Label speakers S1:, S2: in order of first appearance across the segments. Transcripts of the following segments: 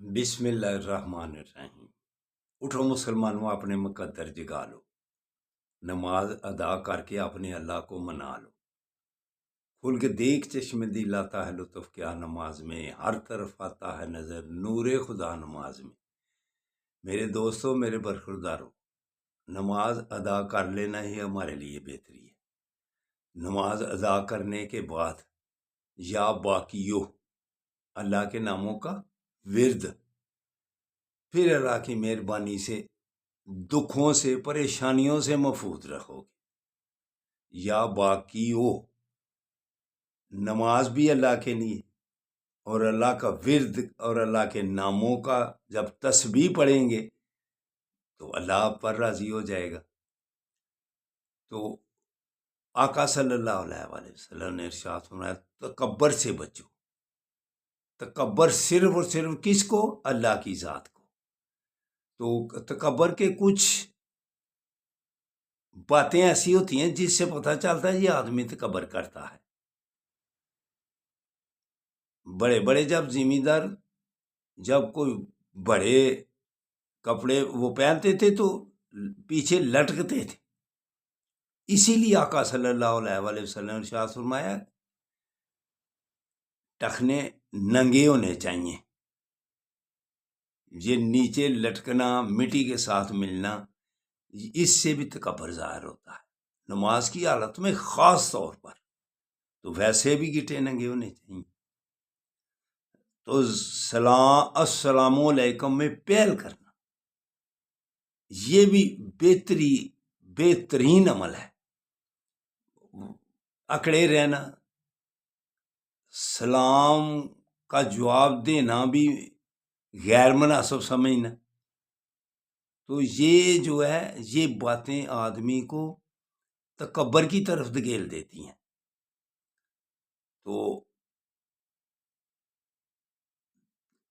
S1: बिस्मिल्लाहिर्रहमानिर्रहीम। उठो मुसलमानों, अपने मुकद्दर जगा लो। नमाज अदा करके अपने अल्लाह को मना लो। खुल के देख चश्मे दिल आता है लुत्फ क्या नमाज में, हर तरफ आता है नजर नूरे खुदा नमाज में। मेरे दोस्तों, मेरे बरखुरदारों, नमाज अदा कर लेना ही हमारे लिए बेहतरी है। नमाज अदा करने के बाद या बाकियो अल्लाह के नामों का विर्द, फिर अल्लाह की मेहरबानी से दुखों से परेशानियों से महफूज रहोगे। या बाकी हो, नमाज भी अल्लाह के लिए और अल्लाह का विर्द और अल्लाह के नामों का जब तस्बीह पढ़ेंगे तो अल्लाह पर राजी हो जाएगा। तो आका सल्लल्लाहु अलैहि वसल्लम ने इरशाद फरमाया, तकब्बर से बचो। तकब्बर सिर्फ और सिर्फ किसको? अल्लाह की जात को। तो तकब्बर के कुछ बातें ऐसी होती हैं जिससे पता चलता है ये आदमी तकब्बर करता है। बड़े बड़े जब जिम्मेदार जब कोई बड़े कपड़े वो पहनते थे तो पीछे लटकते थे, इसीलिए आका सल्लल्लाहु अलैहि वसल्लम ने इरशाद फरमाया टखने नंगे होने चाहिए। ये नीचे लटकना, मिट्टी के साथ मिलना, इससे भी तकब्बर ज़ाहिर होता है। नमाज की हालत में खास तौर पर तो वैसे भी गिटे नंगे होने चाहिए। तो सलाम अस्सलामु अलैकुम में पहल करना, ये भी बेहतरीन अमल है। अकड़े रहना, सलाम का जवाब देना भी गैर मुनासिब समझना, तो ये जो है ये बातें आदमी को तकब्बर की तरफ धकेल देती हैं। तो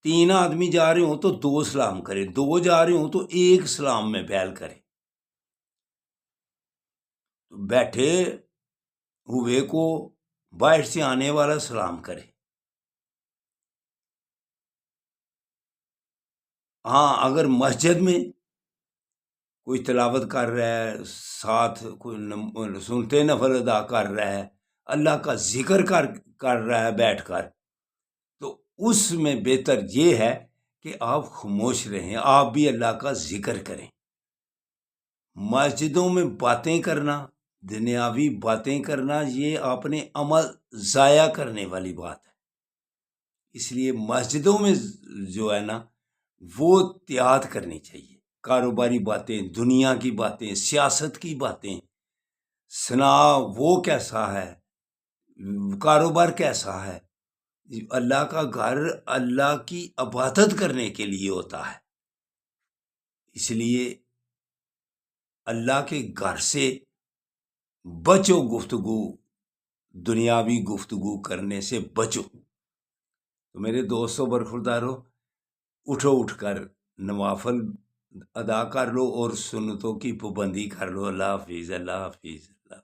S1: 3 आदमी जा रहे हो तो 2 सलाम करे, 2 जा रहे हो तो 1 सलाम में पहल करे। तो बैठे हुए को बाहर से आने वाला सलाम करे। हाँ, अगर मस्जिद में कोई तिलावत कर रहा है, साथ कोई सुनते नफल अदा कर रहा है, अल्लाह का जिक्र कर रहा है बैठकर, तो उसमें बेहतर ये है कि आप खामोश रहें, आप भी अल्लाह का जिक्र करें। मस्जिदों में बातें करना, दुनियावी बातें करना, ये अपने अमल ज़ाया करने वाली बात है। इसलिए मस्जिदों में जो है ना वो एहतियात करनी चाहिए। कारोबारी बातें, दुनिया की बातें, सियासत की बातें, सुना वो कैसा है, कारोबार कैसा है। अल्लाह का घर अल्लाह की इबादत करने के लिए होता है, इसलिए अल्लाह के घर से बचो, गुफ्तगू दुनियावी गुफ्तगू करने से बचो। तो मेरे दोस्तों बरखुरदारों, उठो, उठकर नवाफल अदा कर लो और सुन्नतों की पाबंदी कर लो। अल्लाह हाफिज़, अल्लाह हाफिज़, अल्लाह।